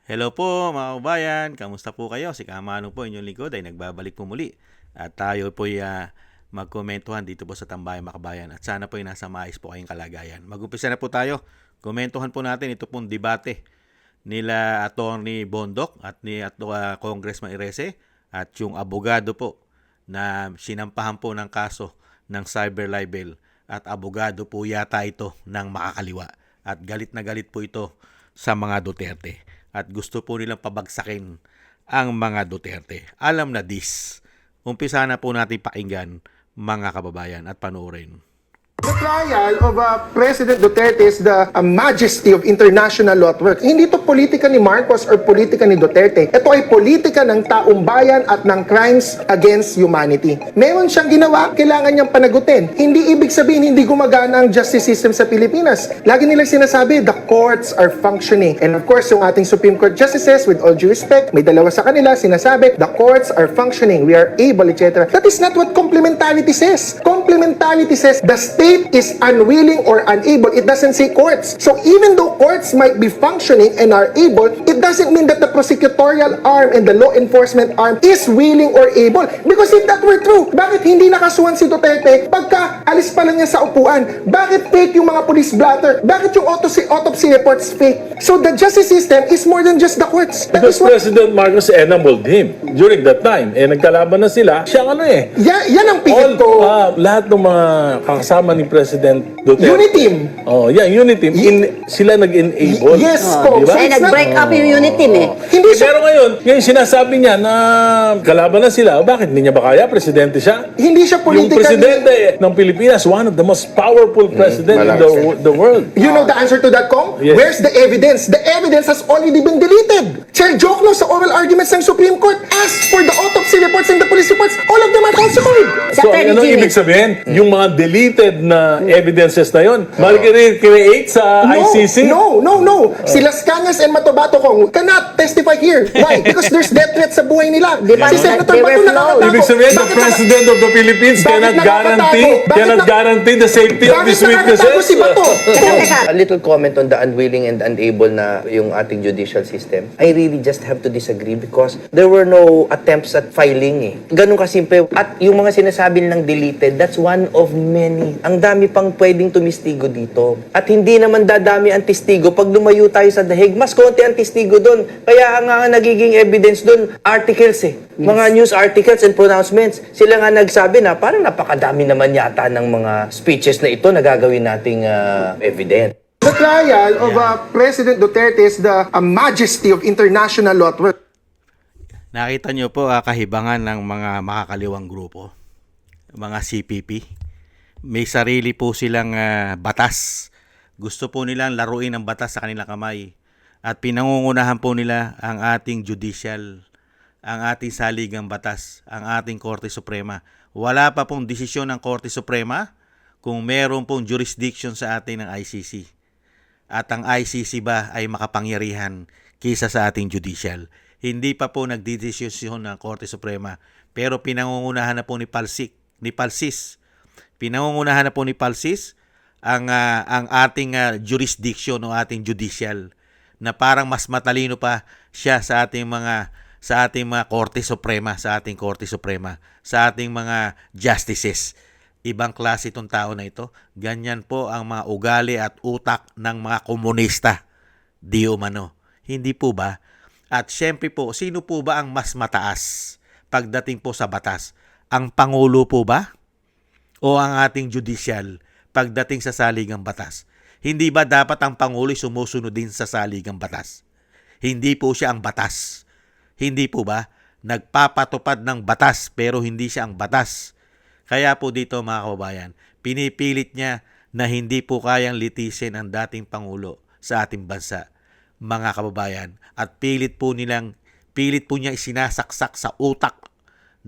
Hello po mga kabayan, kamusta po kayo? Si Kamano po, inyong lingkod ay nagbabalik po muli. At tayo po ay magkomentuhan dito po sa Tambayan Makabayan. At sana po ay nasa maayos po kayong kalagayan. Mag-umpisa na po tayo. Komentuhan po natin ito pong debate nila Atty. Bondok at ni Congressman Irese at yung abogado po na sinampahan po ng kaso ng cyber libel at abogado po yata ito ng makakaliwa. At galit na galit po ito sa mga Duterte. At gusto po nilang pabagsakin ang mga Duterte. Alam na this. Umpisa na po natin pakinggan mga kababayan at panoorin. The trial of President Duterte is the majesty of international law at work. Hindi ito politika ni Marcos or politika ni Duterte. Ito ay politika ng taong bayan at ng crimes against humanity. Meron siyang ginawa, kailangan niyang panagutin. Hindi ibig sabihin hindi gumagana ang justice system sa Pilipinas. Lagi nilang sinasabi, the courts are functioning. And of course, yung ating Supreme Court justices, with all due respect, may dalawa sa kanila, sinasabi, the courts are functioning, we are able, etc. That is not what complementarity says. Complementarity says the state is unwilling or unable. It doesn't say courts. So even though courts might be functioning and are able, it doesn't mean that the prosecutorial arm and the law enforcement arm is willing or able. Because if that were true, bakit hindi nakasuhan si Duterte pagka alis pa lang niya sa upuan? Bakit fake yung mga police blotter? Bakit yung autopsy reports fake? So the justice system is more than just the courts. That Because is what, President Marcos enamelled him during that time. Nagkalaban na sila. Siya yan ang pihit ko. lahat ng mga kasama ni President Duterte. Uniteam. Oh, yeah, Uniteam. Sila nag-enable. Yes, Di ba? So Ay, it's not- nag-break up yung unit team eh. Hindi siya, Pero ngayon sinasabi niya na kalaban na sila. Bakit? Hindi niya ba kaya? Presidente siya? hindi siya Yung politically... presidente ng Pilipinas, one of the most powerful president in the world. You know the answer to that, Kong? Yes. Where's the evidence? The evidence has already been deleted. Chair Jokno sa oral arguments ng Supreme Court asked for the autopsy reports and the police reports. All of them are falsified. So, Attorney ano Jimmy. ibig sabihin? Yung mga deleted na evidences na yun, create sa ICC? No. Si Las Cañas and Matobato, Kong, cannot testify here. Why? Because there's death threats sa buhay nila. ba? Si Senator They were Bato flawed. nakakatago. Ibig sabihin, the Bakit President of the Philippines Bakit cannot nakakatago? guarantee the safety of Bakit these nakakatago witnesses. si Bato? Teka. A little comment on the unwilling and unable na yung ating judicial system. I really just have to disagree because there were no attempts at filing eh. Ganun kasimple. At yung mga sinasabi nilang deleted, that's one of many. Ang dami pang pwedeng tumistigo dito. At hindi naman dadami ang testigo. Pag lumayo tayo sa dahig, mas konti ang testigo doon. Kaya ang nagiging evidence doon, articles eh. Mga news articles and pronouncements. Sila nga nagsabi na parang napakadami naman yata ng mga speeches na ito na gagawin nating evidence. The trial of President Duterte is the majesty of international law at work. Nakita niyo po kahibangan ng mga makakaliwang grupo, mga CPP. May sarili po silang batas. Gusto po nilang laruin ang batas sa kanilang kamay. At pinangungunahan po nila ang ating judicial, ang ating saligang batas, ang ating Korte Suprema. Wala pa pong desisyon ng Korte Suprema kung meron pong jurisdiction sa atin ng ICC. At ang ICC ba ay makapangyarihan kaysa sa ating judicial. Hindi pa po nagdidesisyon ng Korte Suprema, pero pinangungunahan na po ni Palsis. Pinangungunahan na po ni Palsis ang ating jurisdiction o ating judicial na parang mas matalino pa siya sa ating mga Korte Suprema, sa ating Korte Suprema, sa ating mga justices. Ibang klase itong tao na ito. Ganyan po ang mga ugali at utak ng mga komunista. Di umano. Hindi po ba? At syempre po, sino po ba ang mas mataas pagdating po sa batas? Ang Pangulo po ba? O ang ating judicial pagdating sa saligang batas? Hindi ba dapat ang Pangulo sumusunod din sa saligang batas? Hindi po siya ang batas. Hindi po ba? Nagpapatupad ng batas pero hindi siya ang batas. Kaya po dito mga kababayan, pinipilit niya na hindi po kayang litisin ang dating Pangulo sa ating bansa, mga kababayan. At pilit po niya isinasaksak sa utak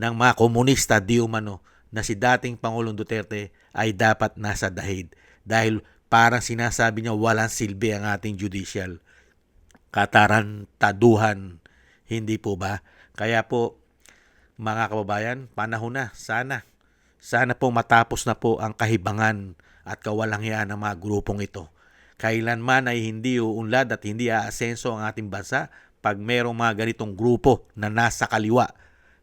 ng mga komunista di umano na si dating Pangulong Duterte ay dapat nasa dahig. Dahil parang sinasabi niya walang silbi ang ating judicial. Katarantaduhan, hindi po ba? Kaya po mga kababayan, panahon na, Sana po matapos na po ang kahibangan at kawalangyaan ng mga grupong ito. Kailanman ay hindi uunlad at hindi aasenso ang ating bansa, pag merong mga ganitong grupo na nasa kaliwa,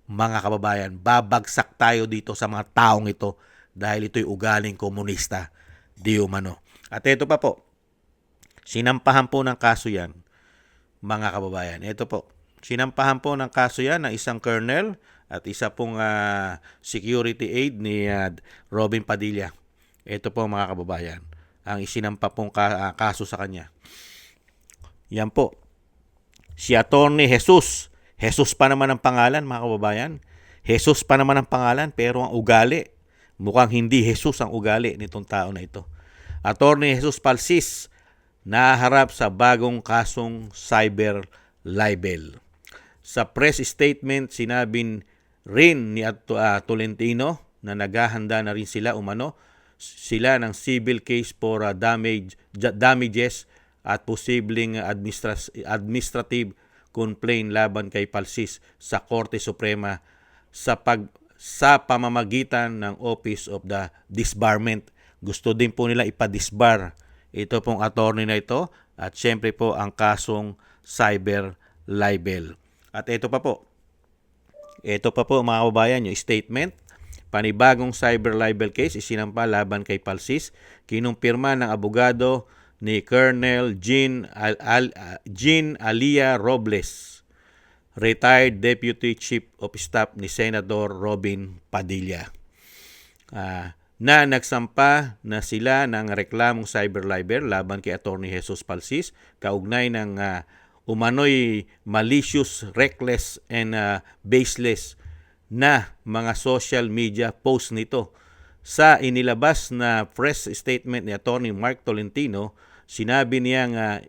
mga kababayan, babagsak tayo dito sa mga taong ito dahil ito'y ugaling komunista, di umano. At ito pa po, sinampahan po ng kaso yan, mga kababayan. Ito po, sinampahan po ng kaso yan ng isang colonel at isa pong security aide ni Robin Padilla. Ito po mga kababayan, ang isinampa pong kaso sa kanya. Yan po, si Attorney Jesus. Jesus pa naman ang pangalan, mga kababayan. Jesus pa naman ang pangalan, pero ang ugali, mukhang hindi Jesus ang ugali nitong tao na ito. Attorney Jesus Palsis, naharap sa bagong kasong cyber libel. Sa press statement, sinabing rin ni Tolentino na naghahanda na rin sila sila ng civil case for damages at posibleng administrative complaint laban kay Palsis sa Korte Suprema sa pamamagitan ng Office of the Disbarment. Gusto din po nila ipadisbar ito pong attorney na ito at syempre po ang kasong cyber libel. At ito pa po mga kababayan, yung statement, panibagong cyber libel case isinampa laban kay Palsis, kinumpirma ng abogado ni Colonel Jean Alia Robles, retired Deputy Chief of Staff ni Senator Robin Padilla, na nagsampa na sila ng reklamong cyber libel laban kay Attorney Jesus Palsis kaugnay ng umano'y malicious, reckless, and baseless na mga social media post nito. Sa inilabas na press statement ni Attorney Mark Tolentino, sinabi niyang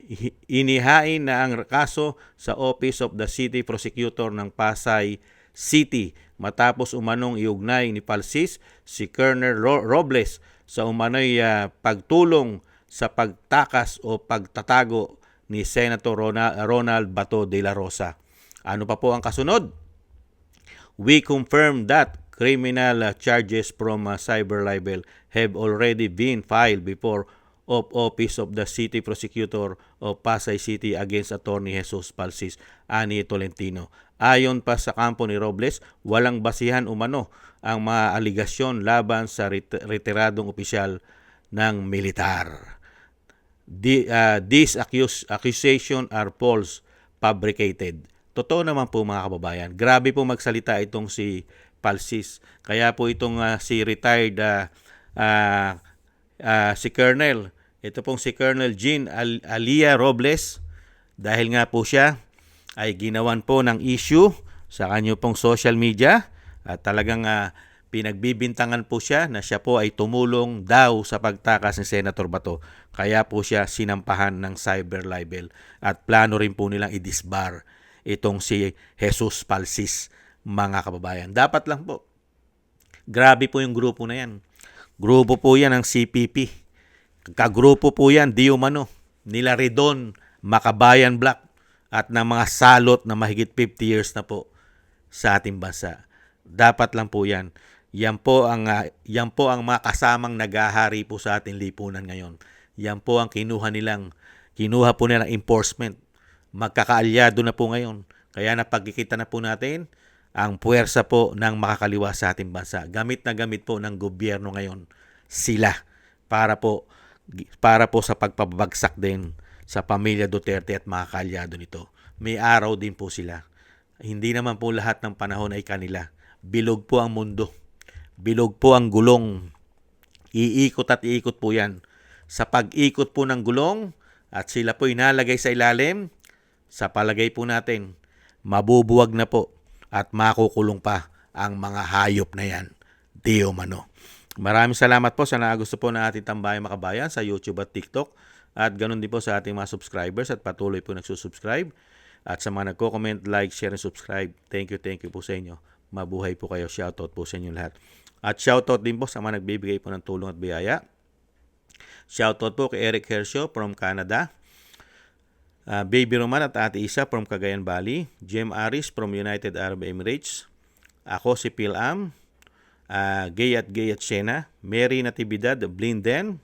inihain na ang kaso sa Office of the City Prosecutor ng Pasay City matapos umanong iugnay ni Palsis si Colonel Robles sa umano'y pagtulong sa pagtakas o pagtatago ni Senator Ronald Bato de la Rosa. Ano pa po ang kasunod? We confirm that criminal charges from cyber libel have already been filed before of Office of the City Prosecutor of Pasay City against Attorney Jesus Palsis, ani Tolentino. Ayon pa sa kampo ni Robles, walang basihan umano ang mga aligasyon laban sa retiradong opisyal ng militar. These accusations are false, fabricated. Totoo naman po mga kababayan. Grabe po magsalita itong si Palsis. Kaya po itong si retired si Colonel, ito pong si Colonel Jean Alia Robles, dahil nga po siya ay ginawan po ng issue sa kanyo pong social media at talagang pinagbibintangan po siya na siya po ay tumulong daw sa pagtakas ni Senator Bato. Kaya po siya sinampahan ng cyber libel at plano rin po nilang i-disbar itong si Jesus Palsis, mga kababayan. Dapat lang po, grabe po yung grupo na yan. Grupo po yan ng CPP. Kagrupo po yan, di umano, nila Redon, Makabayan Black at ng mga salot na mahigit 50 years na po sa ating bansa. Dapat lang po yan. Yan po ang mga kasamang naghahari po sa ating lipunan ngayon. Yan po ang kinuha po nilang enforcement. Magkakaalyado na po ngayon. Kaya napagkikita na po natin ang puwersa po ng makakaliwa sa ating bansa. Gamit na gamit po ng gobyerno ngayon sila para po sa pagpabagsak din sa pamilya Duterte at mga kaalyado nito. May araw din po sila. Hindi naman po lahat ng panahon ay kanila. Bilog po ang mundo. Bilog po ang gulong. Iikot at iikot po yan. Sa pag-ikot po ng gulong at sila po inalagay sa ilalim, sa palagay po natin, mabubuwag na po at makukulong pa ang mga hayop na yan. Di umano. Maraming salamat po sa nagusto po ng ating Tambayang Makabayan sa YouTube at TikTok. At ganun din po sa ating mga subscribers at patuloy po nagsusubscribe. At sa mga nagko-comment, like, share, and subscribe. Thank you po sa inyo. Mabuhay po kayo. Shoutout po sa inyo lahat. At shoutout din po sa mga nagbibigay po ng tulong at biyaya. Shoutout po kay Eric Hershaw from Canada. Baby Roman at Ate Isa from Cagayan Valley. Jem Aris from United Arab Emirates. Ako si Phil Am. Gay at Shena. Mary Natividad Blinden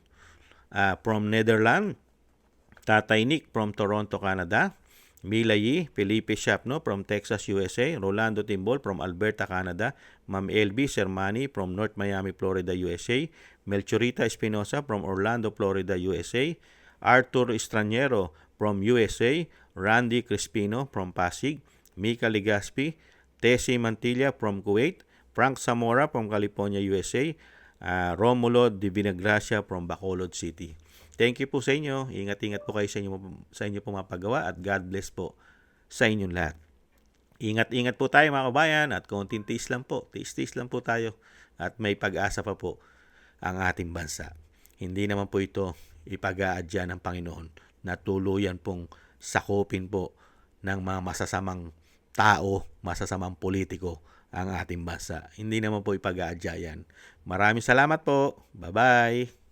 from Netherlands. Tatay Nick from Toronto, Canada. Mila Yi, Felipe Shapno from Texas, USA, Rolando Timbol from Alberta, Canada, Ma'am LB Sermani from North Miami, Florida, USA, Melchorita Espinosa from Orlando, Florida, USA, Arthur Estraniero from USA, Randy Crispino from Pasig, Mika Ligaspi, Tessie Mantilla from Kuwait, Frank Zamora from California, USA, Romulo Di Vinagracia from Bacolod City. Thank you po sa inyo. Ingat-ingat po kayo sa inyo pong mapagawa at God bless po sa inyong lahat. Ingat-ingat po tayo mga kabayan at konting tiis lang po. Tiis-tiis lang po tayo at may pag-asa pa po ang ating bansa. Hindi naman po ito ipag-aadya ng Panginoon na tuluyan pong sakupin po ng mga masasamang tao, masasamang politiko ang ating bansa. Hindi naman po ipag-aadya yan. Maraming salamat po. Bye-bye.